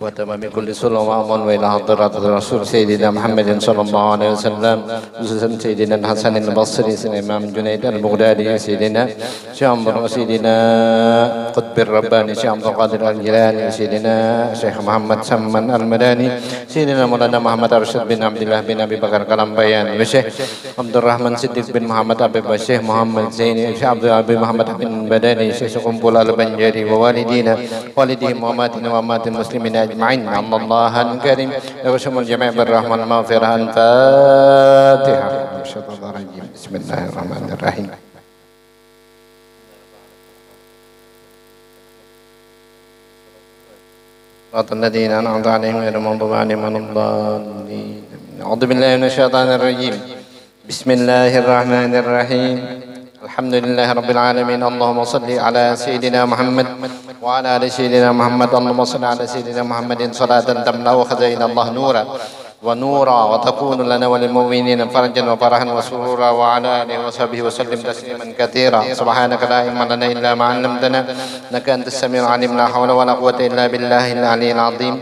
وتمام كل سنة وعمل وإلى حضرات الرسول سيدنا محمد صلى الله عليه وسلم سيدنا الحسن البصري سيدنا الإمام جنيد البغدادي سيدنا شيخ سيدنا قطب الرباني شيخ عبد القادر الجيلاني سيدنا شيخ محمد سمن المداني سيدنا مولانا محمد أرشد بن عبد الله بن أبي بكر كلام بيان وشيخ عبد الرحمن صديق بن محمد أبي الشيخ محمد زيني شيخ عبد أبي محمد بن بداني شيخ سقمبول البنجاري ووالدينا والديهم وأماتنا وأمات المسلمين أجمعين أن الله الكريم يغشم الجميع بالرحمة المغفرة الفاتحة بسم الله الرحمن الرحيم صراط الذين أنعمت عليهم غير المغضوب عليهم ولا الضالين أعوذ بالله من الشيطان الرجيم بسم الله الرحمن الرحيم الحمد لله رب العالمين اللهم صل على سيدنا محمد وعلى آل سيدنا محمد اللهم صل على سيدنا محمد صلاة تملأ خزائن الله نورا ونورا وتكون لنا وللمؤمنين فرجا وفرحا وسرورا وعلى آله وصحبه وسلم تسليما كثيرا سبحانك لا علم لنا إلا ما علمتنا إنك أنت السميع العليم لا حول ولا قوة إلا بالله العلي العظيم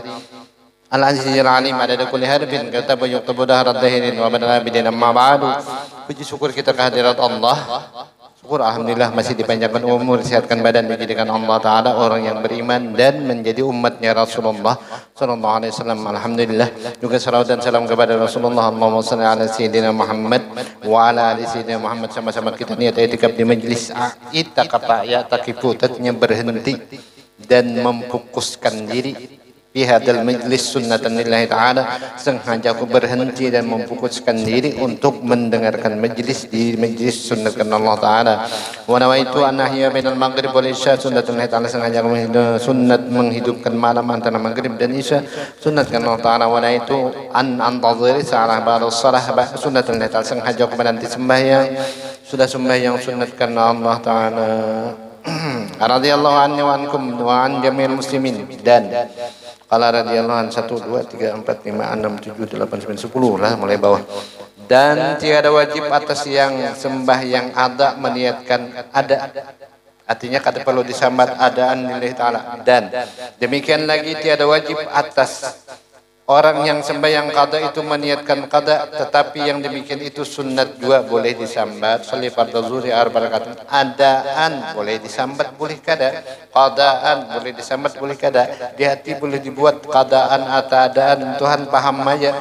العزيز العليم عدد كل حرف كتب يكتب دهر الدهرين وبدل عابدين أما بعد. Puji syukur kita kehadirat Allah. Syukur alhamdulillah masih dipanjangkan umur, sehatkan badan, dijadikan Allah Ta'ala orang yang beriman dan menjadi umatnya Rasulullah Sallallahu Alaihi Wasallam. Alhamdulillah. Juga salawat dan salam kepada Rasulullah. Allahumma salli ala Sayyidina Muhammad wa ala ali Sayyidina Muhammad. Sama-sama kita niat i'tikaf di majlis i'tikaf ya takifu, artinya berhenti dan memfokuskan diri di hadal majlis sunnatan lillahi ta'ala, sengaja aku berhenti dan memfokuskan diri untuk mendengarkan majlis di majlis sunnatkan Allah ta'ala. Wa nawaitu an ahya bainal maghrib wal isya sunnatun lillahi ta'ala, sengaja aku sunnat menghidupkan malam antara maghrib dan isya sunnatkan Allah ta'ala. Wa nawaitu an antazir sa'alah ba'da salah sunnatun lillahi ta'ala, sengaja aku menanti sembahyang sudah sembahyang sunnatkan Allah ta'ala. Radhiyallahu anni wa ankum wa an jami'il muslimin. Dan qala radhiyallahu an 1 2 3 4 5 6 7 8 9 10 lah mulai bawah. Dan tiada wajib atas yang sembah yang ada meniatkan ada. Artinya kada perlu disambat adaan lillahi ta'ala. Dan demikian lagi tiada wajib atas orang yang sembahyang qada itu meniatkan qada, tetapi yang demikian itu sunnat juga boleh disambat. Sholli fardhu zuhri arba rakaat. Adaan boleh disambat, boleh kada. Qadaan boleh disambat, boleh kada. Di hati boleh dibuat qadaan atau adaan, Tuhan paham aja.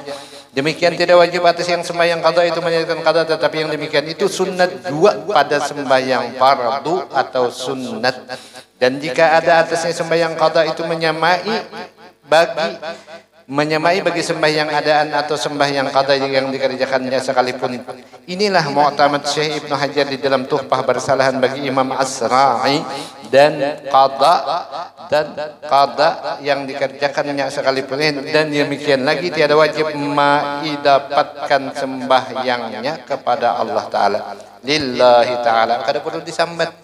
Demikian tidak wajib atas yang sembahyang qada itu meniatkan qada, tetapi yang demikian itu sunnat juga pada sembahyang fardu atau sunnat. Dan jika ada atasnya sembahyang qada itu menyamai bagi sembahyang adaan atau sembahyang qada yang dikerjakannya sekalipun. Inilah mu'tamad Syekh Ibnu Hajar di dalam Tuhfah Bersalahan bagi Imam Asra'i. Dan qada yang dikerjakannya sekalipun, dan demikian lagi tiada wajib mendapatkan sembahyangnya kepada Allah Ta'ala, lillahi ta'ala, kada perlu disambat.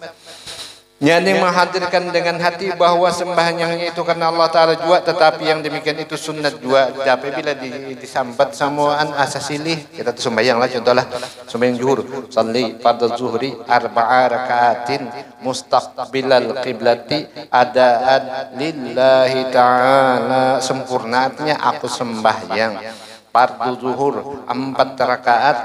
Yang menghadirkan dengan hati bahwa sembahyangnya itu karena Allah Ta'ala juga, tetapi yang demikian itu sunnat juga. Tapi bila disambat samuan asasilih, kita tuh sembahyang lah, contohlah sembahyang zuhur, salli fardhu zuhri arba'a rakaatin mustaqbilal qiblati adaan lillahi ta'ala, sempurna, artinya aku sembahyang fardhu zuhur 4 rakaat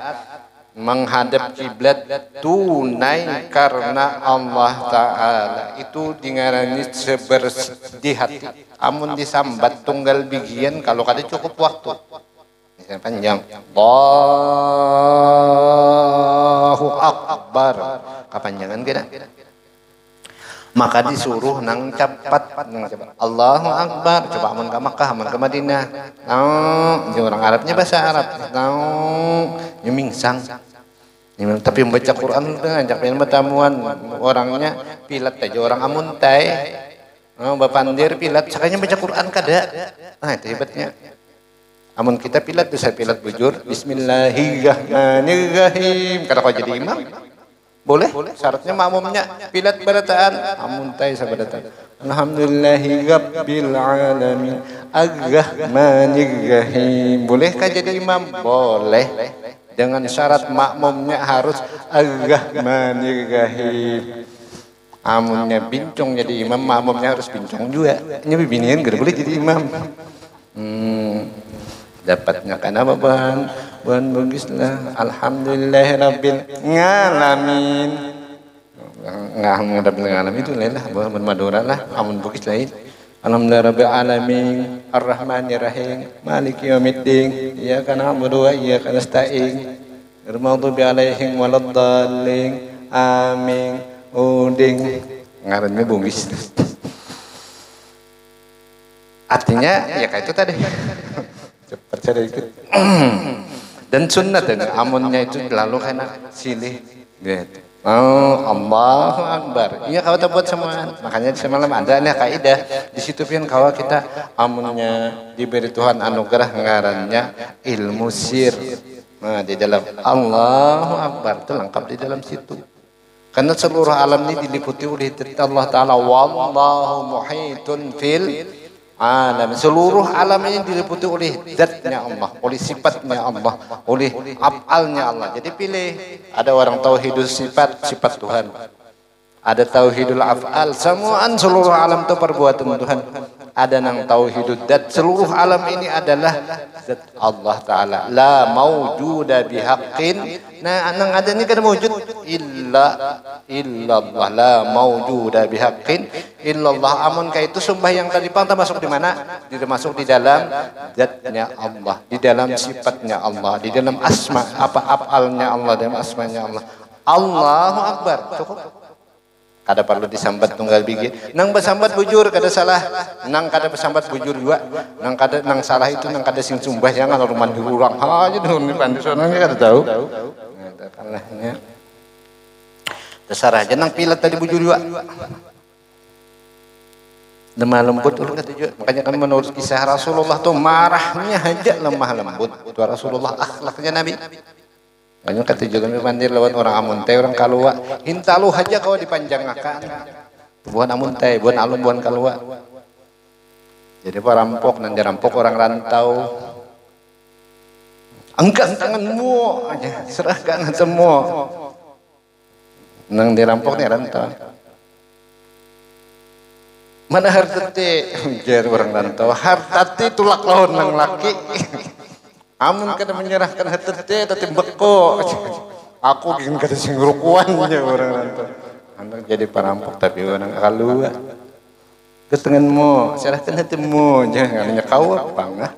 menghadap kiblat tunai karena Allah Ta'ala. Itu dingarani sebersih hati. Amun disambat tunggal bigian kalau kada cukup waktu. Misalnya panjang. Allahu Akbar. Kepanjangan kita. Maka disuruh nang cepat. Allahu Akbar. Coba amun ke Makkah, amun ke Madinah. Orang Arabnya bahasa Arab. Nyemingsang. Tapi membaca Quran ngajak pengen bertamuan orangnya pilat aja orang amuntai. Bapandir pilat, sakanya baca Quran kada. Itu hebatnya. Amun kita pilat bisa pilat bujur. Bismillahirrahmanirrahim. Kada kau jadi imam. Boleh, syaratnya makmumnya pilat barataan, amuntai sabarataan. Alhamdulillahirabbil alamin arrahmanirrahim. Bolehkah jadi imam? Boleh. Dengan syarat makmumnya harus arrahmanirrahim. Amunnya bincang jadi imam, makmumnya harus bincang juga. Ini bibinian gak boleh jadi imam. Dapatnya kan apa Bang? Bang baguslah. Alhamdulillahirabbil alamin. Rabbil alamin itu lain lah, Bang Madura lah. Amun bagus lain. Alhamdulillahirabbil alamin arrahmanirrahim maliki yaumiddin iyyaka na'budu wa iyyaka nasta'in ghairil maghdubi 'alaihim waladdallin amin. Uding ngarannya bungis. Artinya ya kayak itu tadi. Percaya ikut. Dan sunnah dan amunnya itu lalu kena silih gitu. Allahu Akbar. Iya kau tak buat semua. Makanya semalam ada nih kaidah di situ pian kawa kita amunnya diberi Tuhan anugerah ngarannya ilmu sir. Nah di dalam Allahu Akbar itu lengkap di dalam situ. Karena seluruh alam ini diliputi oleh Allah Ta'ala. Wallahu muhitun fil alam. Seluruh alam ini diliputi oleh zatnya Allah, oleh sifatnya Allah, oleh af'alnya Allah. Jadi pilih, ada orang tauhidul sifat Tuhan, ada tauhidul af'al, semuaan seluruh alam itu perbuatan Tuhan. Ada nang tauhidul dzat, seluruh alam ini adalah zat Allah Ta'ala. La mawjuda bihaqqin. Nah, nang ada ini kan mewujud illallah. La mawjuda bihaqqin illallah. Amun kayak itu sumpah yang tadi pang termasuk di mana? Termasuk di dalam zatnya Allah, di dalam sifatnya Allah, di dalam asma af'alnya Allah, dalam asmanya Allah. Allahu Akbar. Cukup. Kada perlu disambat tunggal bigi. Nang bersambat bujur kada salah. Nang kada bersambat bujur juga. Nang salah itu nang kada sing sumbah jangan rumah diurang. Aja dong ni pandai sononya kada tahu. Nah, salahnya. Terserah aja nang pilat tadi bujur juga. Lemah lembut ulun kata juga. Makanya kan menurut kisah Rasulullah tuh marahnya aja lemah lembut. Itu Rasulullah akhlaknya Nabi. Banyak kata juga mandir lawan orang amuntai orang kalua. Hintalu aja kau dipanjangkan. Buan amuntai, buan alun, buan kalua. Jadi perampok, nanti rampok orang rantau. Angkat tanganmu aja, serahkan semua. Nang dirampok nih rantau. Mana harta te, jar orang rantau. Harta te tulak lawan nang laki. Amun kada menyerahkan harta te, tapi beko. Aku ingin kada singrukuannya orang rantau. Anak jadi perampok tapi orang kalua. Ketenganmu, serahkan hatimu, jangan hanya kau apa.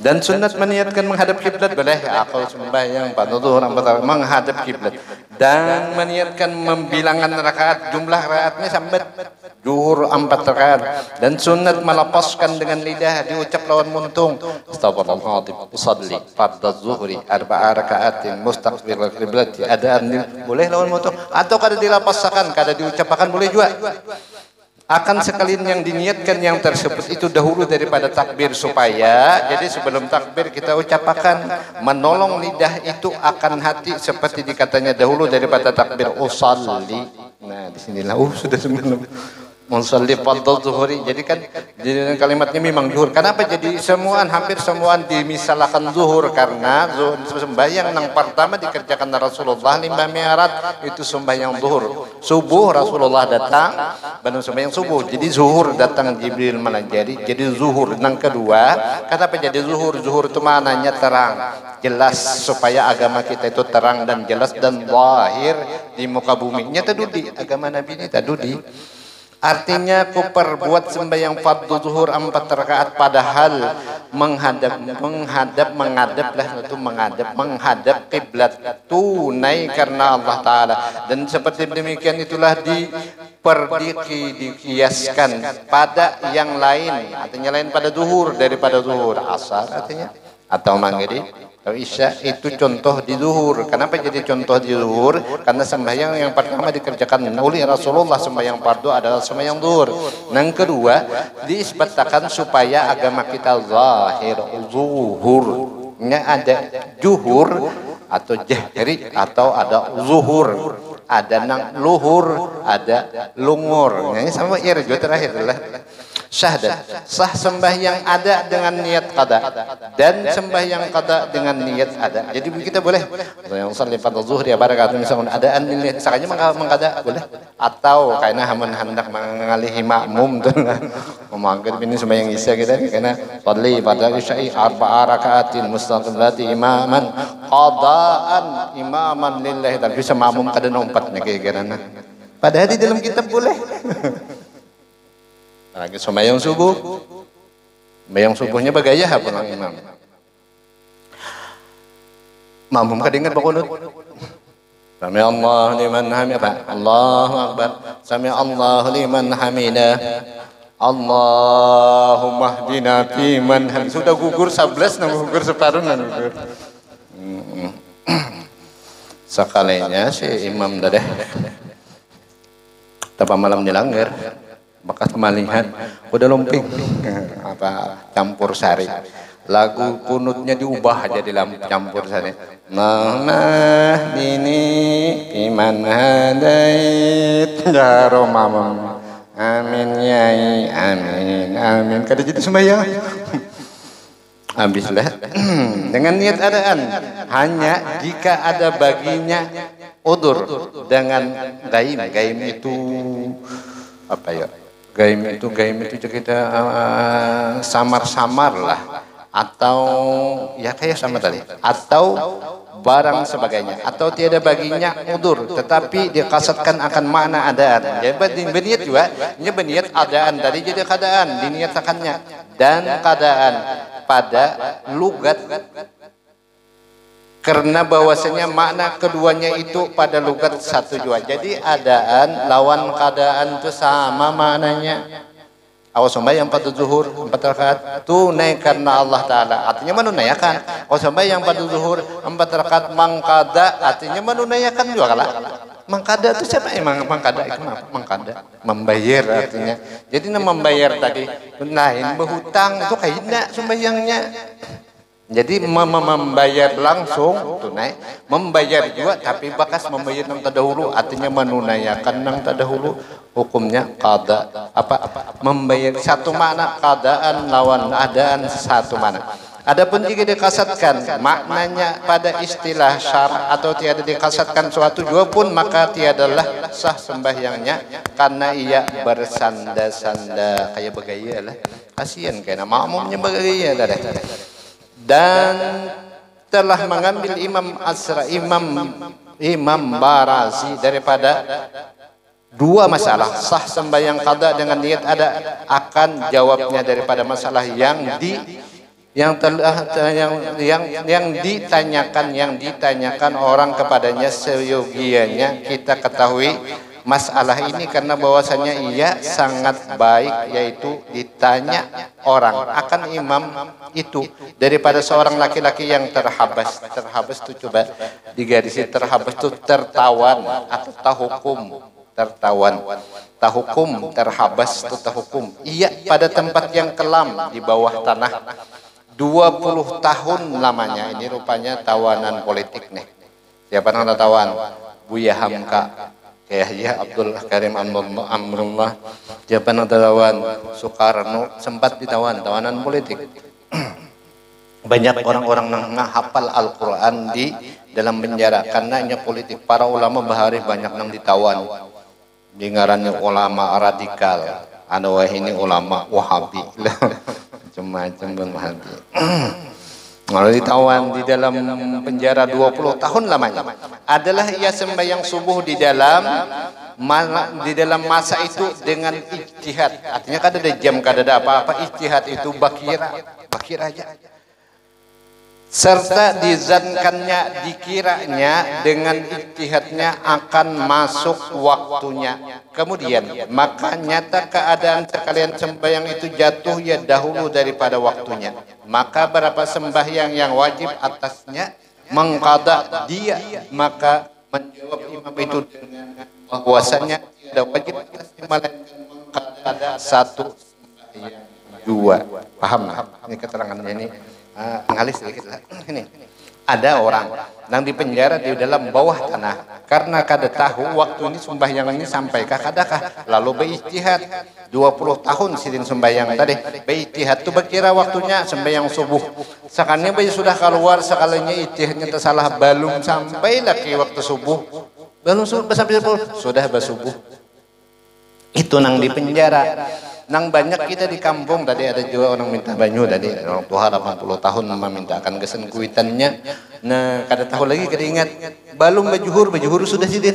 Dan sunat meniatkan menghadap kiblat boleh. Aku sembahyang pada zuhur menghadap kiblat dan meniatkan membilangkan rakaat, jumlah rakaatnya sampai zuhur 4 rakaat, dan sunat melepaskan dengan lidah diucap lawan muntung astagfirullahaladzim usalli fardhu zuhri 4 rakaatin mustaqbil kiblat. Ada boleh lawan muntung atau kada dilapaskan, kada diucapkan boleh juga. Akan sekalian yang diniatkan yang tersebut itu dahulu daripada takbir, supaya jadi sebelum takbir kita ucapkan menolong lidah itu akan hati seperti dikatanya dahulu daripada takbir usalli. Nah disinilah sudah sebelum musalli fardhu zuhri. Jadi kan jadi kalimatnya memang zuhur. Kenapa jadi semuaan hampir semuaan dimisalkan zuhur? Karena sembahyang yang pertama dikerjakan Rasulullah 5 mi'raj itu sembahyang zuhur. Subuh Rasulullah datang baru sembahyang subuh. Jadi zuhur datang Jibril melajari. Jadi zuhur. Yang kedua, kenapa jadi zuhur? Zuhur itu maknanya terang, jelas, supaya agama kita itu terang dan jelas dan zahir di muka bumi. Nya tadudi agama Nabi ini tadudi. Artinya ku perbuat sembahyang fardhu zuhur 4 rakaat padahal menghadap kiblat tunai karena Allah Ta'ala. Dan seperti demikian itulah dikiaskan pada yang lain, artinya lain pada zuhur daripada zuhur asar artinya, atau maghrib atau isya. Itu contoh di zuhur. Kenapa jadi contoh di zuhur? Karena sembahyang yang pertama dikerjakan oleh Rasulullah, sembahyang fardu adalah sembahyang zuhur. Yang kedua, disebutkan supaya agama kita zahir zuhurnya ada juhur atau jahri atau ada zuhur, ada nang luhur, ada lungur. Ini sama irjo terakhir adalah syahdat, sah sembahyang ada dengan niat qada dan sembahyang qada dengan niat ada. Jadi kita boleh yang salli fardhu zuhri ya barakatuh misalkan adaan niat sakanya mengqada boleh, atau karena hamun hendak mengalihi makmum tuh memanggil ini sembahyang isya kita karena salli fardhu isya'i 4 rakaatin mustaqbilati imaman qadaan imaman lillahi, tapi bisa makmum kada nompatnya kayak gana. Padahal di dalam kitab boleh. Lagi sembahyang subuh, sembahyang subuhnya bagaya apa lang imam? Makmum kadingan bakunut. Sami Allah liman hamidah. Allahu akbar. Sami Allah liman hamidah. Allahumma hdina fi man hadina. Sudah gugur 11 nang gugur separuh nang gugur. Sekalinya si imam dadeh. Tapa malam dilanggar. Bekas kemalihan udah lumping apa campur sari, lagu kunutnya diubah jadi campur sari. Nah ini iman hadait ya romam amin yai amin amin kada jadi sembahyang. Habislah dengan niat adaan hanya jika ada baginya udur dengan gaim itu apa ya? Gaim itu kita samar-samar lah, atau ya kayak sama tadi, atau barang sebagainya, atau tiada baginya udur tetapi dikasatkan akan makna adaan. Jadi berniat juga, ini berniat adaan tadi jadi keadaan diniatakannya, dan keadaan pada lugat karena bahwasanya makna keduanya itu pada lugat satu jua. Jadi adaan lawan keadaan itu sama maknanya. Awas sembahyang pada zuhur 4 rakaat tunai karena Allah Ta'ala, artinya menunaikan. Awas sembahyang pada zuhur 4 rakaat mangkada, artinya menunaikan juga kalah. Mangkada itu siapa emang? Mangkada itu apa? Mangkada membayar artinya. Jadi membayar tadi lain berhutang itu kayaknya sembahyangnya. Jadi membayar langsung tunai, membayar juga tapi bakas membayar yang terdahulu, artinya menunaikan yang terdahulu, hukumnya qada. Apa membayar satu makna, qadaan lawan adaan satu makna. Adapun jika dikasatkan maknanya pada istilah syara atau tiada dikasatkan suatu jua pun, maka tiadalah sah sembahyangnya karena ia bersanda-sanda kayak begaya lah. Kasihan kena makmumnya begaya dah. Dan telah mengambil Imam Barazi daripada dua masalah, sah sembahyang qada dengan niat ada, akan jawabnya daripada masalah yang ditanyakan orang kepadanya seyogianya kita ketahui masalah ini, karena bahwasanya ia sangat baik, yaitu ditanya orang akan imam itu daripada seorang laki-laki yang terhabas itu coba digarisi, terhabas itu tertawan atau tahukum, terhabas itu tahukum, ia pada tempat yang kelam di bawah tanah 20 tahun lamanya. Ini rupanya tawanan politik nih. Siapa yang tawan? Buya Hamka, Yahya Abdul Karim Amrullah. Siapa yang tawan? Soekarno sempat ditawan, tawanan politik. Banyak orang-orang yang hafal Al-Quran di dalam penjara karena hanya politik. Para ulama bahari banyak yang ditawan. Dengarannya ulama radikal. Ada ini ulama Wahabi. Macam-macam Wahabi. Kalau ditawan di dalam penjara 20 tahun lamanya adalah ia sembahyang subuh di dalam masa itu dengan ijtihad. Artinya kada ada jam, kada ada apa-apa, ijtihad itu bakir aja. Serta dizankannya, dikiranya dengan ijtihadnya akan masuk waktunya. Kemudian maka nyata keadaan sekalian sembahyang itu jatuh ya dahulu daripada waktunya. Maka berapa sembahyang yang wajib atasnya mengqada dia, maka menjawab imam itu dengan bahwasanya tidak wajib atasnya melainkan mengqada satu sembahyang dua. Paham? Ini keterangannya ini. Ngalis sedikit lah. Ini ada orang yang dipenjara di dalam bawah tanah karena kada tahu waktu ini sembahyang ini sampai kadakah, lalu berijtihad 20 tahun sidin sembahyang tadi berijtihad tu berkira waktunya sembahyang subuh, sekalinya bayi sudah keluar, sekalinya ijtihadnya tersalah, belum sampai lagi waktu subuh, belum sampai sudah bersubuh, itu nang dipenjara. Nang banyak kita di kampung tadi ada juga orang minta banyu tadi, orang tua 80 tahun memintakan kesen kuitannya. Nah, kada tahu lagi, kada ingat balung bajuhur sudah sidin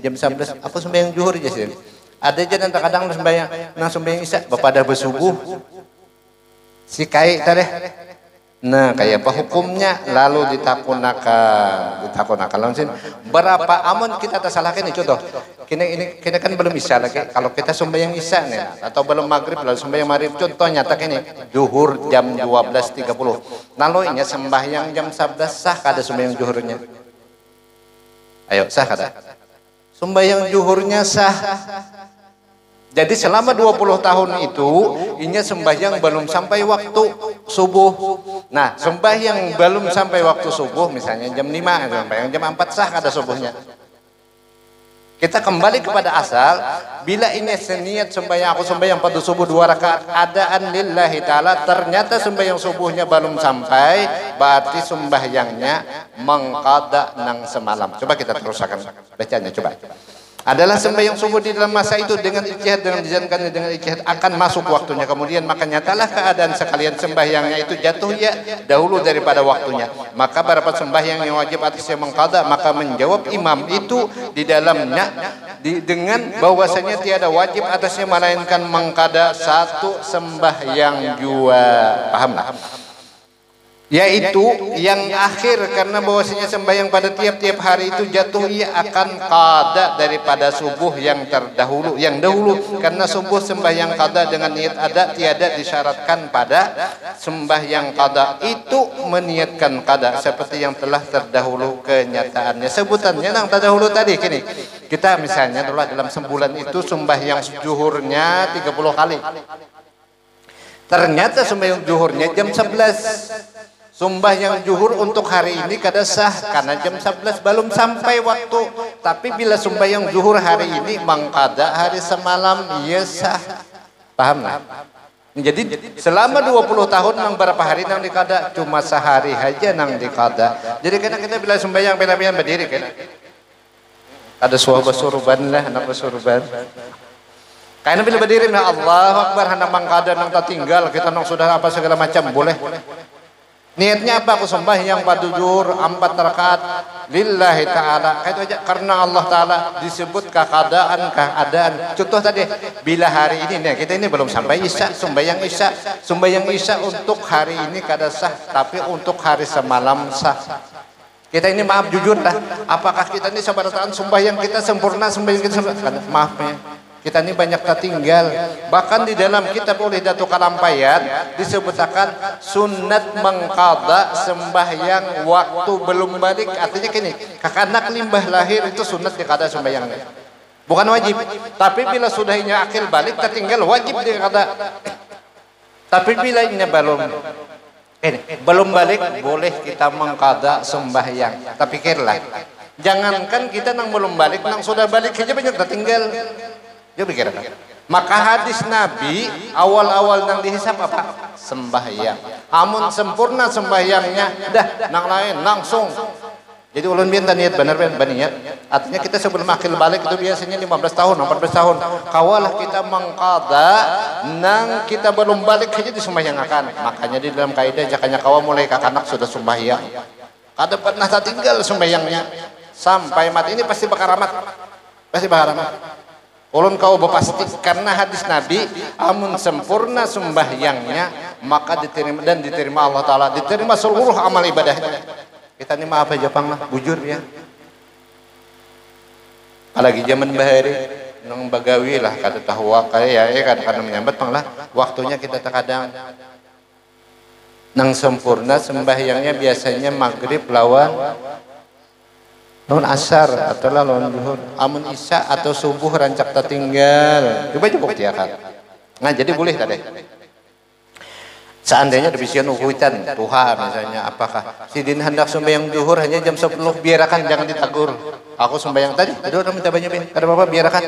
jam 11 apa sembahyang juhur aja sidin. Ada aja kadang sembahyang nang sembahyang isya bapak dah bersubuh si kai tadi. Nah, kayak apa hukumnya? Lalu ditakunakan langsung berapa amon kita tersalahkan nih contoh. Kini kan belum isya lagi. Kalau kita sembahyang isya nih atau belum maghrib lalu sembahyang maghrib, contohnya tak ini zuhur jam 12.30. Lalu ini sembahyang jam 11 sah kada sembahyang zuhurnya? Ayo sah kada? Sembahyang zuhurnya sah. Jadi selama 20 tahun itu inya sembahyang belum sampai waktu subuh. Nah, sembahyang belum sampai waktu subuh misalnya jam 5, sembahyang jam 4 sah kada subuhnya. Kita kembali kepada asal, bila ini seniat sembahyang aku sembahyang pada subuh 2 rakaat adaan lillahi ta'ala, ternyata sembahyang subuhnya belum sampai, berarti sembahyangnya mengqada nang semalam. Coba kita teruskan bacanya, coba. Adalah sembahyang subuh di dalam masa itu dengan ijtihad, dengan dijalankannya dengan ijtihad akan masuk waktunya. Kemudian maka nyatalah keadaan sekalian sembahyangnya itu jatuh ya dahulu daripada waktunya. Maka berapa sembahyang yang wajib atasnya mengqada, maka menjawab imam itu di dalamnya dengan bahwasanya tiada wajib atasnya melainkan mengqada satu sembahyang jua. Pahamlah? Yaitu yang akhir, karena bahwasanya sembahyang pada tiap-tiap hari itu jatuh ia akan qada daripada subuh yang terdahulu, yang dahulu, karena subuh sembahyang qada dengan niat ada tiada disyaratkan pada sembahyang qada itu meniatkan qada seperti yang telah terdahulu kenyataannya. Sebutannya yang terdahulu tadi kini kita misalnya dulu dalam sebulan itu sembahyang zuhurnya 30 kali, ternyata sembahyang zuhurnya jam 11. Sembahyang zuhur untuk hari ini kada sah karena jam 11 belum sampai waktu. Tapi bila sembahyang zuhur hari ini mengqada hari semalam, ia sah. Paham lah? Jadi selama 20 tahun nang berapa hari nang dikada, cuma sehari aja nang dikada. Jadi kita bila sembahyang bila-bila berdiri kan. Ada suah basurban lah, anak basurban. Karena bila berdiri nah Allahu Akbar hendak mangkada nang tak tinggal kita nang sudah apa segala macam boleh. Niatnya apa? Aku sembahyang padujur 4 rakaat lillahi ta'ala. Itu aja karena Allah Ta'ala disebut keadaan. Contoh tadi bila hari ini nih kita ini belum sampai Isya, sembahyang Isya untuk hari ini kada sah, tapi untuk hari semalam sah. Kita ini maaf jujur lah, apakah kita ini sabarataan sembahyang kita sempurna, sembahyang kita sempurna? Maaf ya. Kita ini banyak tertinggal. Bahkan di dalam kitab Ulidatul Kalampaian disebutkan sunat mengqada sembahyang waktu belum balik. Artinya gini, anak limbah lahir itu sunat dikada sembahyangnya. Bukan wajib. Tapi bila sudah ini akil balik tertinggal wajib dikada. Tapi bila ini belum balik boleh kita mengqada sembahyang. Tapi pikirlah, jangankan kita nang belum balik, nang sudah balik aja banyak tertinggal. Dia pikir apa? Maka hadis Nabi awal-awal nang dihisap apa? Sembahyang. Amun sempurna sembahyangnya, dah nang lain langsung. Jadi ulun biar niat benar niat. Artinya kita sebelum akil balik itu biasanya 15 tahun, 14 tahun. Kawalah kita mengqada nang kita belum balik aja disembahyangkan. Makanya di dalam kaidah jakanya kawa mulai kakanak sudah sembahyang. Kada pernah tertinggal sembahyangnya sampai mati ini pasti bakal ramat. Pasti bakal ramat. Ulun kau pasti karena hadis Nabi amun sempurna sembahyangnya maka diterima Allah Ta'ala, diterima seluruh amal ibadahnya. Kita ini maaf aja pang lah, bujur ya. Apalagi zaman bahari nang bagawi lah kata tahu kayak ya kadang-kadang menyambat pang lah waktunya kita terkadang nang sempurna sembahyangnya biasanya maghrib lawan asar atau lawan zuhur, amun isya atau subuh rancak tertinggal. Coba buktikan. Nah jadi boleh tadi. Seandainya dibisian ukutan Tuhan misalnya, apakah sidin hendak sembahyang zuhur hanya jam 10, biarkan jangan ditegur. Aku sembahyang tadi, aduh orang minta banyak ada apa biarkan.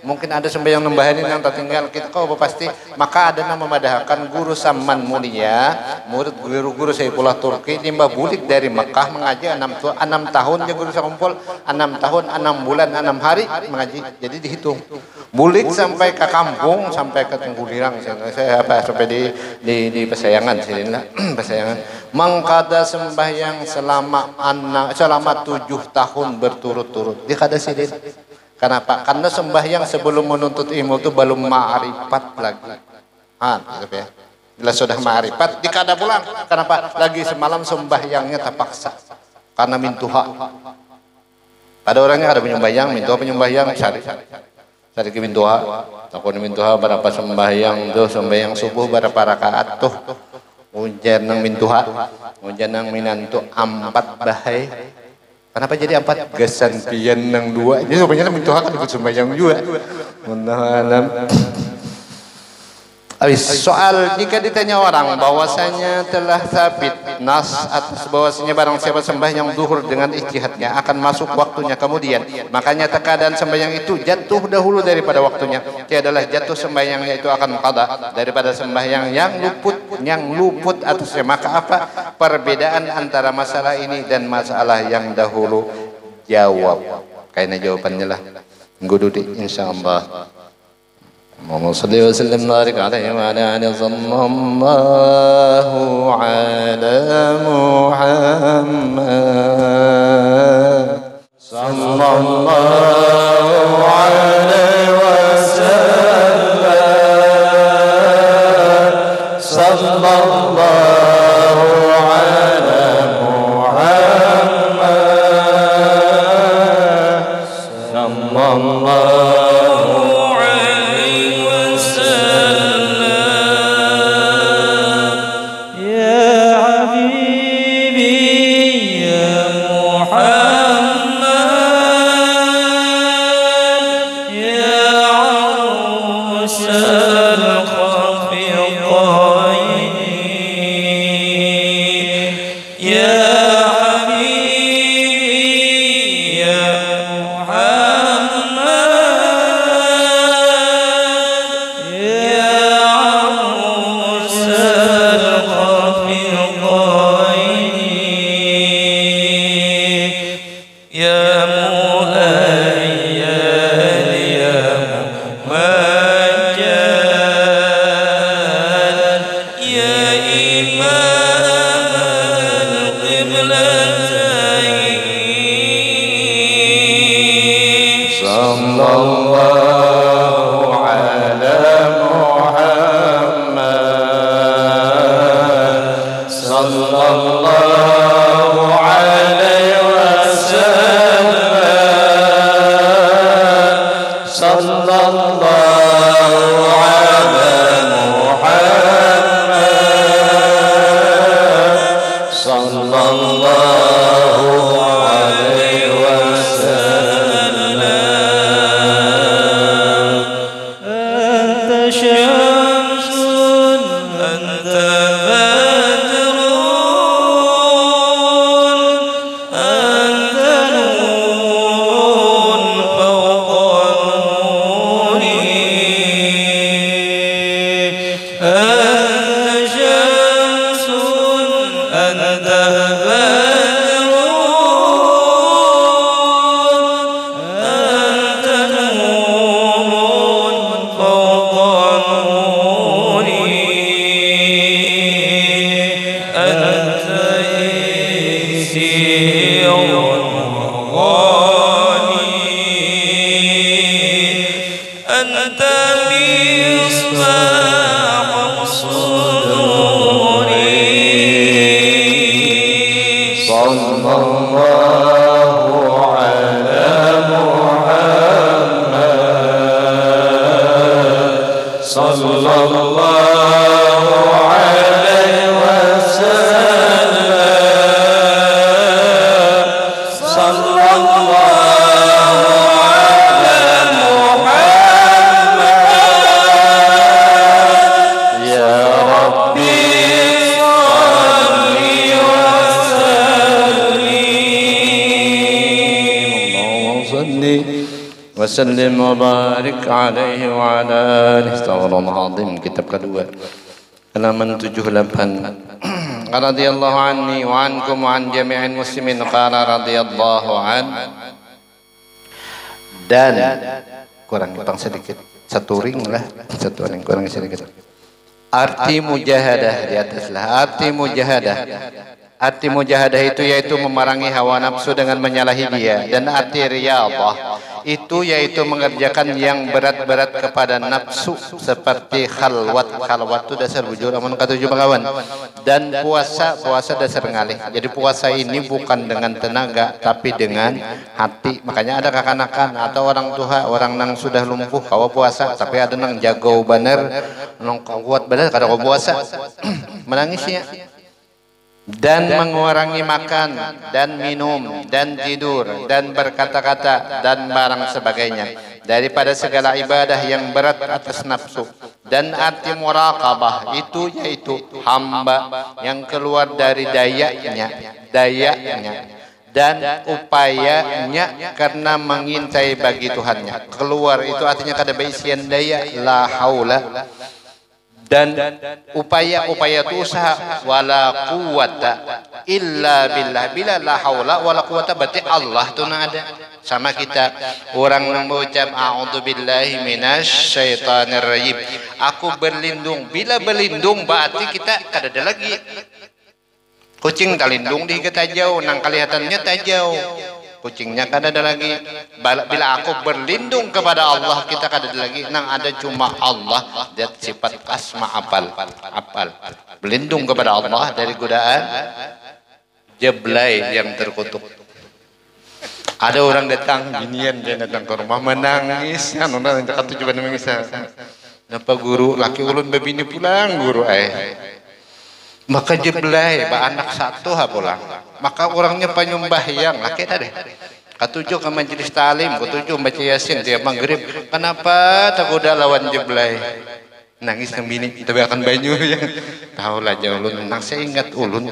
Mungkin ada sembahyang nembahanin yang tertinggal kita kau pasti. Maka ada nama memadahkan guru Saman mulia, murid guru Saifullah Turki limbah bulik dari Mekah mengaji 6 tahun dia guru sakumpul 6 tahun 6 bulan 6 hari mengaji. Jadi dihitung bulik sampai ke kampung sampai ke Tengkulirang saya apa sampai di Pasayangan sini lah Pasayangan mengkada sembahyang selama 7 tahun berturut-turut di kada sidin. Kenapa? Karena sembahyang sebelum menuntut ilmu itu belum ma'rifat lagi. Gitu ya. Bila sudah ma'rifat dikada pulang. Kenapa? Lagi semalam sembahyangnya terpaksa karena mintuha. Ada orangnya ada penyembahyang, penyembahyang cari ke mintuha. Takut mintuha berapa sembahyang tuh, sembahyang subuh berapa rakaat tuh. Hujan nang mintuha, hujan nang minantu 4 bahai. Kenapa jadi 4? Gasan pian nang 2. Jadi sebenarnya mintuha kan ikut sembahyang juga. Wallahu alam. Soal jika ditanya orang bahwasanya telah sabit nas atas bahwasanya barang siapa sembahyang zuhur dengan ijtihadnya akan masuk waktunya kemudian makanya terkadang sembahyang itu jatuh dahulu daripada waktunya, tiadalah jatuh sembahyangnya itu akan qada daripada sembahyang yang luput atasnya. Maka apa perbedaan antara masalah ini dan masalah yang dahulu? Jawab kayaknya jawabannya lah ngududi insyaallah. اللهم صل وسلم وبارك عليه وعلى آله صلى الله على محمد صلى الله عليه وسلم صلى الله على محمد صلى الله Muhammad sallallahu ala Muhammad sallallahu alaihi wasallam sallallahu ala Muhammad sallallahu alaihi wasallam. Anta syamsun anta badrun anta nurun fawqa nuri anta syamsun anta wasallim wa barik alaihi wa ala alihi. Astagfirullahaladzim. Kitab kedua halaman 78. Radhiyallahu anni wa ankum wa an jami'il muslimin. Qala radhiyallahu an. Dan kurang sedikit, satu ring lah, satu ring kurang sedikit. Arti mujahadah di atas lah. Arti mujahadah itu yaitu memerangi hawa nafsu dengan menyalahi dia, dan arti riyadhah itu yaitu mengerjakan yang berat-berat kepada nafsu seperti khalwat itu dasar bujur amun katujuh kawan, dan puasa dasar ngalih. Jadi puasa ini bukan dengan tenaga tapi dengan hati. Makanya ada kakanakan atau orang tua orang nang sudah lumpuh kawa puasa, tapi ada nang jago bener nang kuat bener kada kau puasa menangisnya. Dan mengurangi makan dan minum dan tidur dan berkata-kata dan barang sebagainya daripada segala ibadah yang berat atas nafsu. Dan arti muraqabah itu yaitu hamba yang keluar dari dayanya dan upayanya karena mengintai bagi Tuhannya. Keluar itu artinya kada beisian daya, la haula, dan upaya itu usaha, wala quwata illa billah. Bila la haula wala quwata berarti Allah tu ada sama kita. Orang mengucap a'udzubillahi minasyaitonir rajim, aku berlindung. Bila berlindung berarti kita kada ada lagi. Kucing terlindung di kita jauh, nang kelihatannya tak jauh, kucingnya kada ada lagi. Bila aku berlindung kepada Allah, kita kada ada lagi. Nang ada cuma Allah, dia sifat asma apal. Berlindung kepada Allah dari godaan jeblai yang terkutuk. Ada orang datang ginian, dia datang ke rumah menangis, anu nang kata coba nangis. Napa guru laki ulun babini pulang guru maka jeblai ba anak satu ha pulang. Maka orangnya penyembah yang laki tadi. Ketujuh ke majelis talim, ketujuh baca yasin tiap maghrib. Kenapa tak goda lawan jeblai? Nangis nang bini, tapi akan banyu ya. Tahu lah jauh ulun, nang saya ingat ulun.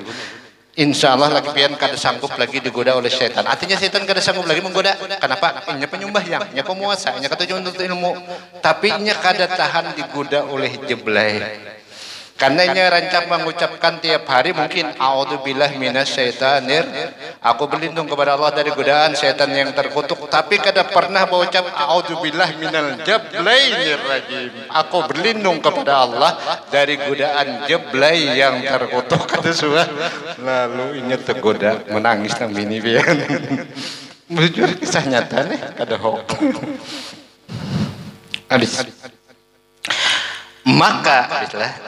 Insya Allah laki pian kada sanggup lagi digoda oleh setan. Artinya setan kada sanggup lagi menggoda. Kenapa? Nya penyembah yang, nya pemuasa, nya ketujuh untuk ilmu. Tapi nya kada tahan digoda oleh jeblai. Karena nya rancang mengucapkan tiap hari mungkin a'udzubillahi minasyaitonir, aku berlindung kepada Allah dari godaan setan yang terkutuk, tapi kada pernah mengucap a'udzubillahi minal jablainir rajim, aku berlindung kepada Allah dari godaan jeblai yang terkutuk. Kata suah lalu inya tergoda menangis nang bini pian. Jujur kisah nyata nih, ada hoax. Habis. Maka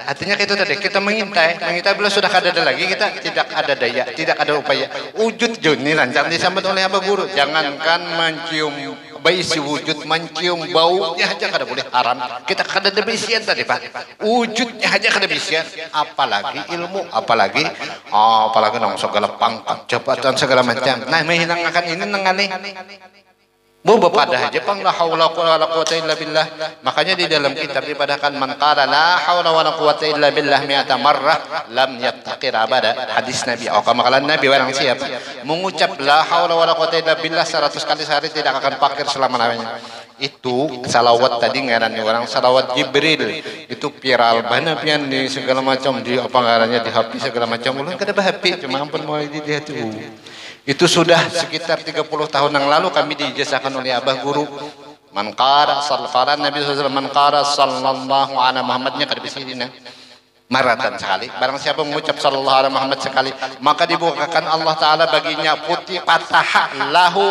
artinya itu tadi kita mengintai bila sudah ada lagi kita tidak ada daya, tidak ada upaya. Wujud ini rancang disambut oleh Abah Guru. Jangankan mencium baisi wujud, mencium baunya aja kada boleh haram. Kita kada ada bisian tadi Pak. Wujudnya aja kada bisian, apalagi ilmu, apalagi nang segala pangkat, jabatan segala macam. Nah, menghilangkan ini nangane. Pada aja pang la haula wala quwata illa billah. Makanya di dalam kitab dipadakan man qala la haula wala quwata illa billah mi'ata marrah lam yattaqir abada. Hadis Nabi. Kama kala Nabi barang siapa mengucap la haula wala quwata illa billah 100 kali sehari tidak akan fakir selama-lamanya. Itu salawat tadi ngarannya orang salawat Jibril. Itu viral banget pian di segala macam di apa ngarannya di HP segala macam. Ulun kada HP cuma ampun mau di hati. Itu sudah sekitar 30 tahun yang lalu kami diijazahkan oleh Abah Guru. Man qara sallallahu Nabi SAW man qara sallallahu ala Muhammadnya kada bisa ini maratan sekali. Barang siapa mengucap sallallahu ala Muhammad sekali, maka dibukakan Allah Ta'ala baginya putih patah lahu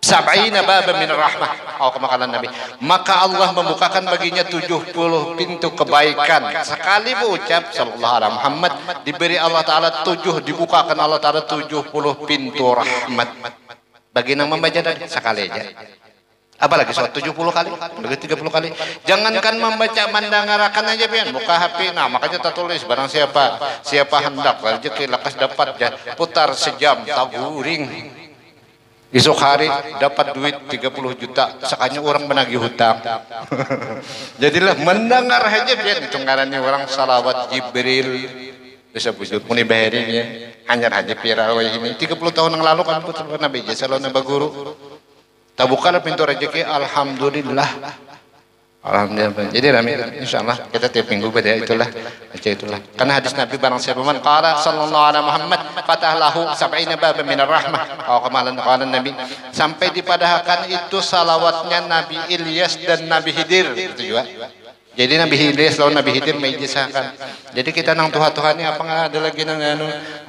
sab'ina baba min rahmah. Kemakalan Nabi. Maka Allah membukakan baginya 70 pintu kebaikan. Sekali berucap sallallahu alaihi Muhammad diberi Allah Ta'ala dibukakan Allah Ta'ala 70 pintu rahmat. Bagi yang membaca tadi sekali aja. Apalagi soal 70 kali, lagi 30 kali. Jangankan membaca mandangarakan aja pian, buka HP. Nah, makanya tertulis barang siapa hendak rezeki lekas dapat putar sejam taguring. Esok hari dapat duit 30 juta, sekanya orang menagih hutang. Jadilah mendengar aja biar itu ngarannya orang salawat Jibril. Bisa wujud muni baharinya. Hanya aja viral ini 30 tahun yang lalu kan putar Nabi Sallallahu Alaihi Guru. Tabukalah pintu rezeki, alhamdulillah. Alhamdulillah. Jadi rame insyaallah kita tiap minggu pada itulah. Karena hadis Nabi barang siapa man qala sallallahu alaihi Muhammad fatah lahu sab'ina baba minar rahmah. Kemalan Nabi sampai dipadahkan itu salawatnya Nabi Ilyas dan Nabi Khidir itu juga. Jadi Nabi Ilyas lawan Nabi Khidir meijazahkan. Jadi kita nang tuha-tuhani apa ada lagi nang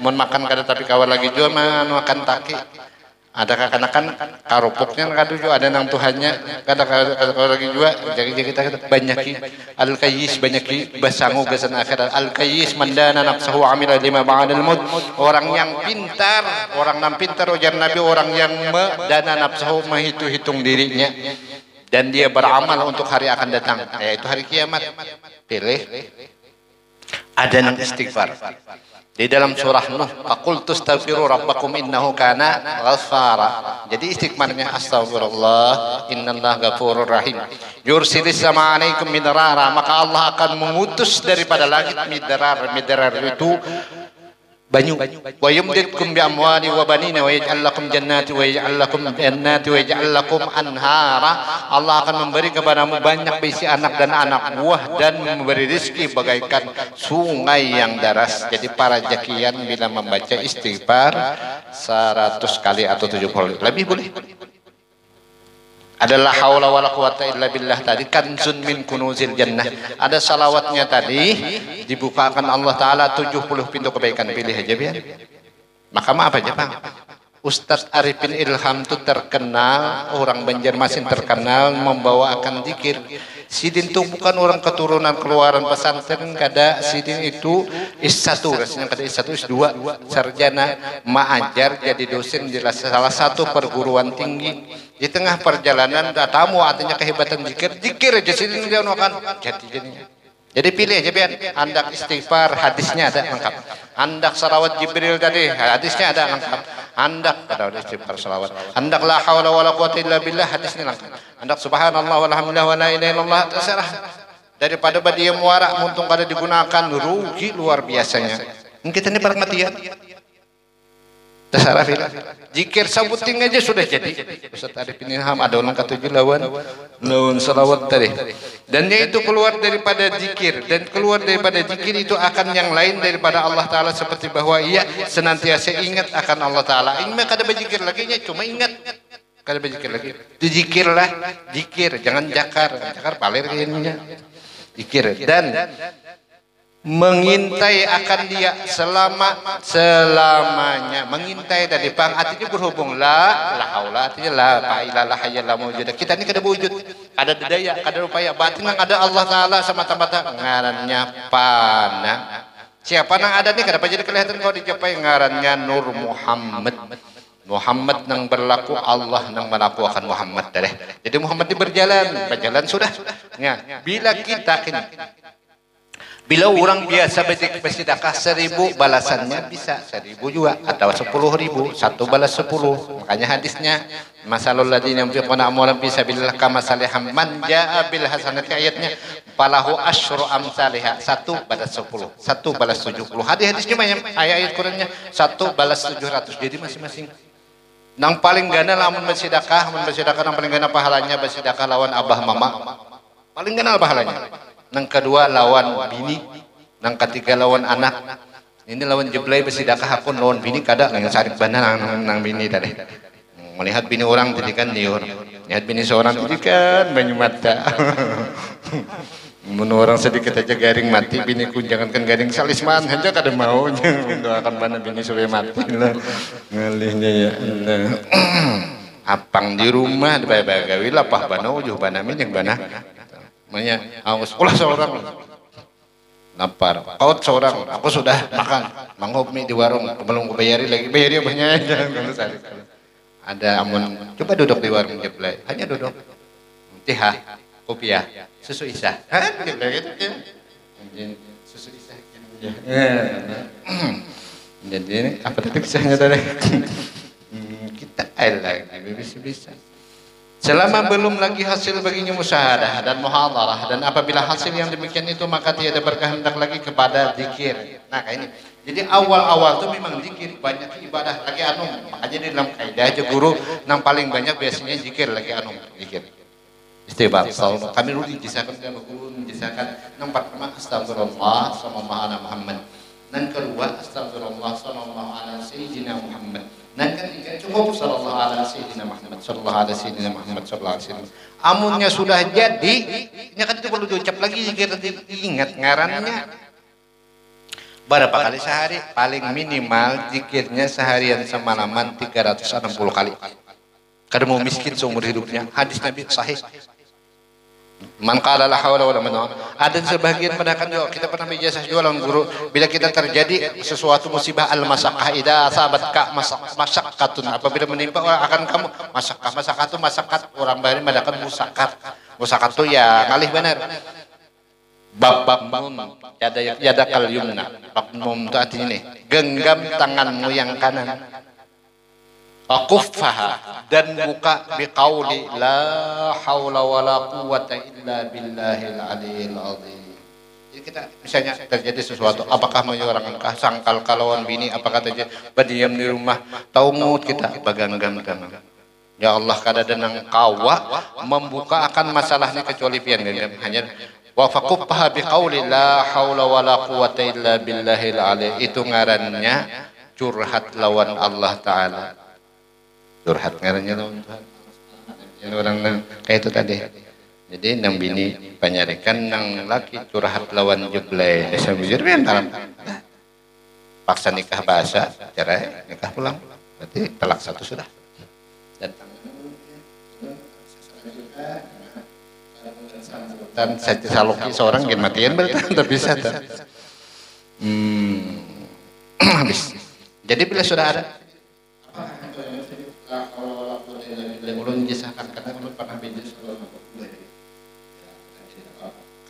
mun makan kada tapi kawal lagi juga makan taki. Ada kekanakan karupuknya kadu juga ada nang Tuhannya kada lagi juga jadi kita banyaki al-qayyis banyaki basangu gasan akhirat al-qayyis mandana nafsuhu amila lima ba'dal maut. Orang yang pintar, orang yang pintar ujar Nabi, orang yang dana nafsuhu menghitung dirinya dan dia beramal untuk hari akan datang, yaitu hari kiamat. Pilih ada yang istighfar. Di dalam surah Nuh, faqultu astaghfiru rabbakum innahu kana ghaffara. Jadi istighfarnya astagfirullah innallaha ghafurur rahim. Yursilis sama alaikum midrara, maka Allah akan mengutus daripada langit midrar itu banyu. Wa yumditkum bi amwali wa banina wa yaj'al lakum jannati wa yaj'al lakum jannati wa yaj'al lakum anhara. Allah akan memberi kepadamu banyak bisi anak dan anak buah dan memberi rezeki bagaikan sungai yang deras. Jadi para jakian bila membaca istighfar 100 kali atau 70 lebih boleh. Adalah haula wala quwata illa billah tadi kanzun min kunuzil jannah. Ada salawatnya tadi dibukakan Allah Ta'ala 70 pintu kebaikan. Pilih aja biar. Maka maaf aja Bang, Ustadz Arifin Ilham itu terkenal, orang Banjarmasin terkenal membawakan zikir. Sidin itu bukan orang keturunan keluaran pesantren, kada Sidin itu S1, rasanya kada S1, S2, sarjana, mengajar jadi dosen di salah satu perguruan tinggi. Di tengah perjalanan tamu artinya kehebatan zikir aja Sidin dia akan jadi pilih aja pian. Andak istighfar hadisnya ada lengkap. Andak salawat Jibril tadi hadisnya ada lengkap. Andak ada istighfar salawat. Andak la haula wala quwata illa billah hadisnya lengkap. Andak subhanallah walhamdulillah wala ilaha illallah terserah. Daripada dia muara muntung kada digunakan rugi luar biasanya. Kita ini para matian. Terserah zikir sabuting aja sudah jadi. Ustaz Arifin Ilham ada orang ketujuh lawan salawat tadi. Dan dia itu keluar daripada zikir, dan keluar daripada zikir itu akan yang lain daripada Allah Ta'ala, seperti bahwa ia senantiasa ingat akan Allah Ta'ala. Ini kada berzikir lagi cuma ingat, kada berzikir lagi. Dizikirlah, zikir jangan jakar palir kayaknya. Zikir dan mengintai akan dia selamanya, mengintai dari pang artinya berhubung la haula artinya la ilaha illallah mawjud. Kita ini kada wujud, ada daya, kada upaya, batin yang ada Allah taala semata-mata ngarannya pana. Siapa nang ada nih kada jadi kelihatan kau dicapai ngarannya Nur Muhammad nang berlaku, Allah nang melaku akan Muhammad deh. Jadi Muhammad ini berjalan sudah. Ya, bila kita ini, bila orang biasa bersedekah 1000 balasannya bisa 1000 juga atau 10.000, satu balas 10. Makanya hadisnya masalul ladina yunfiquna amwalan fi sabilillah kamasaliham man jaa bil hasanati ayatnya falahu asyru amsalihha, satu balas 10, satu balas 70. Hadis-hadisnya banyak, ayat-ayat Qur'annya satu balas 700. Jadi masing-masing nang paling gana lamun bersedekah nang paling gana pahalanya bersedekah lawan abah mama. Paling gana pahalanya. Nang kedua lawan bini, nang ketiga lawan anak. Ini lawan jeblay bersedekah aku lawan bini kada nang sarik bana nang bini tadi. Melihat bini orang tadi kan liur. Lihat bini seorang tadi kan banyu mata. Mun orang sedikit aja garing mati biniku, jangankan garing salisman aja kada mau mendoakan bana bini supaya mati lah. Ngalihnya ya Allah. Apang di rumah bagawi lapah bana ujuh bana min yang bana. Makanya aku sekolah seorang lapar, kau seorang, aku sudah makan manghobi di warung, belum bayari lagi, bayari banyak jangan kalau sari. Ada amun, coba duduk di warung jeblay, hanya duduk, teh, kopiah, susu isah, jeblay gitu ya, susu isah gitu ya. Jadi apa tadi kisahnya tadi? Kita lagi bisa. Selama belum lagi hasil baginya musyahadah dan muhadarah, dan apabila hasil yang demikian itu maka tiada berkehendak lagi kepada zikir. Nah kayak ini. Jadi awal-awal tuh memang zikir, banyak ibadah lagi makanya di dalam kaidah aja guru nang paling banyak biasanya zikir lagi zikir. Istighfar. Kami dulu dijisakan sama guru dijisakan nang pertama astagfirullah sallallahu alaihi Muhammad. Nang kedua astagfirullah sallallahu alaihi sayyidina Muhammad. Nan ketiga cukup sallallahu alaihi sayyidina Muhammad sallallahu alaihi sayyidina Muhammad sallallahu alaihi wasallam. Amunnya sudah jadi, ini kan itu perlu diucap lagi zikir, ingat ngarannya. Berapa kali sehari? Paling minimal zikirnya seharian semalaman 360 kali. Kada mau miskin seumur hidupnya. Hadis Nabi sahih. Man qala la haula wala quwwata. Ada sebagian mengatakan juga kita pernah ijazah jualan guru, bila kita terjadi sesuatu musibah al-masaqah idza asabatka masyaqqatun, apabila menimpa akan kamu masakat orang bari mengatakan musakat itu ya ngalih benar. Bab nun yadakal yumna. Bab nun itu artinya nih, genggam tanganmu yang kanan. Aquffaha, dan buka biqauli la haula wala quwwata illa billahil aliyil azim. Jadi kita misalnya terjadi sesuatu, apakah menyuarankah sangkal kalawan bini, apakah terjadi berdiam di rumah, taumut kita baganggam tangan. Ya Allah kada denang kawa membuka akan masalahnya kecuali pian hanya wa faquffaha biqauli la haula wala quwwata illa billahil aliyil. Itu ngarannya curhat lawan Allah taala. Curhat ngarannya lawan Tuhan. Yang orang kayak itu tadi. Jadi nang bini panyarikan nang laki curhat lawan jeblay. Desa bujur mental. Paksa nikah bahasa, cerai, nikah pulang. Berarti talak satu sudah. Datang. Dan saya saloki seorang yang matian berarti tidak bisa. Habis. Jadi bila sudah ada ulun disahkan karena ulun pernah bijis.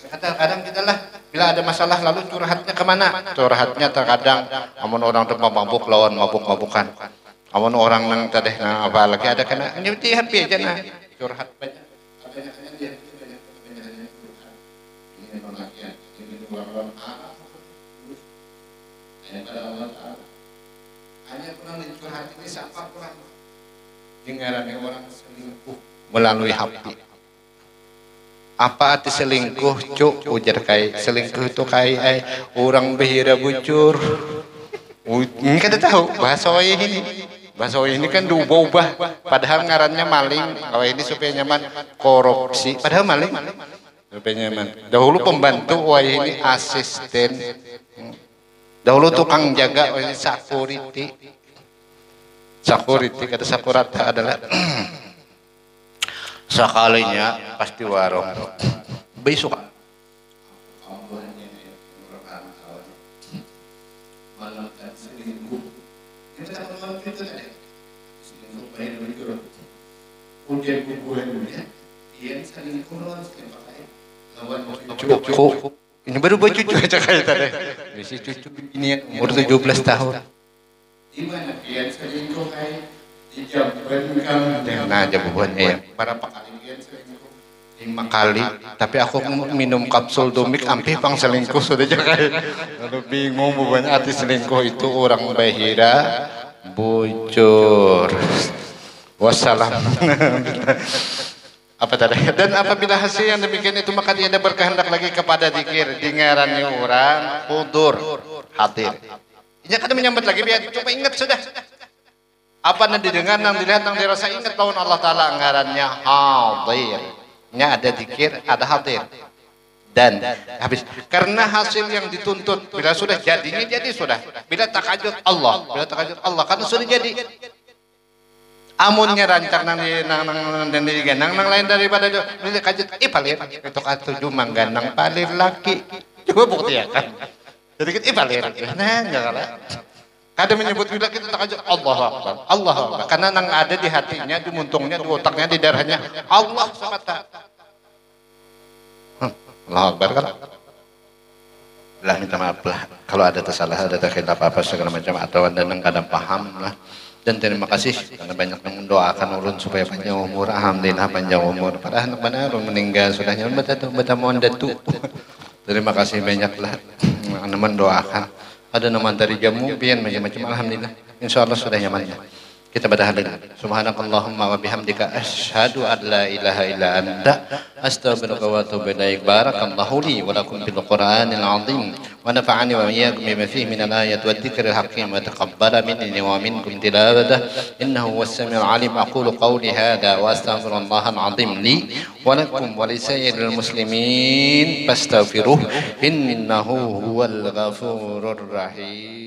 Kadang-kadang kita lah bila ada masalah lalu curhatnya kemana? Curhatnya terkadang amun orang tuh mabuk lawan mabuk-mabukan. Amun orang nang tadeh nang apa lagi ada kena nyuti happy aja nah curhat banyak. Hanya kurang curhat ini siapa kurang dengarannya orang selingkuh melalui HP. Apa arti selingkuh? Cuk ujar kai selingkuh itu kai orang behira bucur. Ini kada tahu bahasa ini. Bahasa ini kan diubah-ubah. Padahal ngarannya maling. Kalau ini supaya nyaman korupsi. Padahal maling. Supaya nyaman. Dahulu pembantu, wah ini asisten Dahulu tukang jaga security. Security kata sakurata adalah sekalinya pasti warung. Besok cucu ini baru cucu aja kayak tadi si cucu ini umur 17 tahun nah aja bubuhannya para pakali 5 kali tapi aku minum kapsul domik ampih pang selingkuh sudah kayak aduh bingung bubuhannya arti selingkuh itu orang bahira bujur wassalam apa tadi dan apabila hasil yang demikian itu maka dia berkehendak lagi kepada zikir dengarannya orang hudur hadir ini kan menyambut lagi biar coba ingat sudah apa yang didengar yang dilihat yang dirasa ingat tahun Allah Ta'ala anggarannya hadir nya ada zikir ada hadir dan habis karena hasil yang dituntut bila sudah jadinya jadi sudah bila takajud Allah karena sudah jadi amunnya rancang nang lain daripada ini kajut ipalir itu katuju mangganang palir laki coba bukti ya kan jadi kita ipalir nah enggak kadang menyebut bila kita takajud Allah Akbar karena nang ada di hatinya di muntungnya di otaknya di darahnya Allah semata Allah Akbar kan lah minta maaf lah kalau ada kesalahan ada khilaf apa segala macam atau anda nang kadang paham lah. Dan terima kasih karena banyak yang mendoakan ulun supaya panjang umur. Alhamdulillah panjang umur. Padahal anak mana ulun meninggal sudah nyaman bata mohon datu. Terima kasih banyaklah yang mendoakan. Ada nama dari jamu pian macam-macam alhamdulillah. Insyaallah sudah nyaman. Kita pada halin. Subhanakallahumma wa bihamdika asyhadu an la ilaha illa anta astaghfiruka wa atubu ilaik. Barakallahu li wa lakum bil Qur'anil azim wa nafa'ani wa iyyakum bima fihi min al-ayati wad dhikril hakim wa taqabbala minni wa minkum tilawatahu innahu was-sami'ul 'alim. Aqulu qawli hadha wa astaghfirullahal azim li wa lakum wa li sayyidil muslimin fastaghfiruhu innahu huwal ghafurur rahim.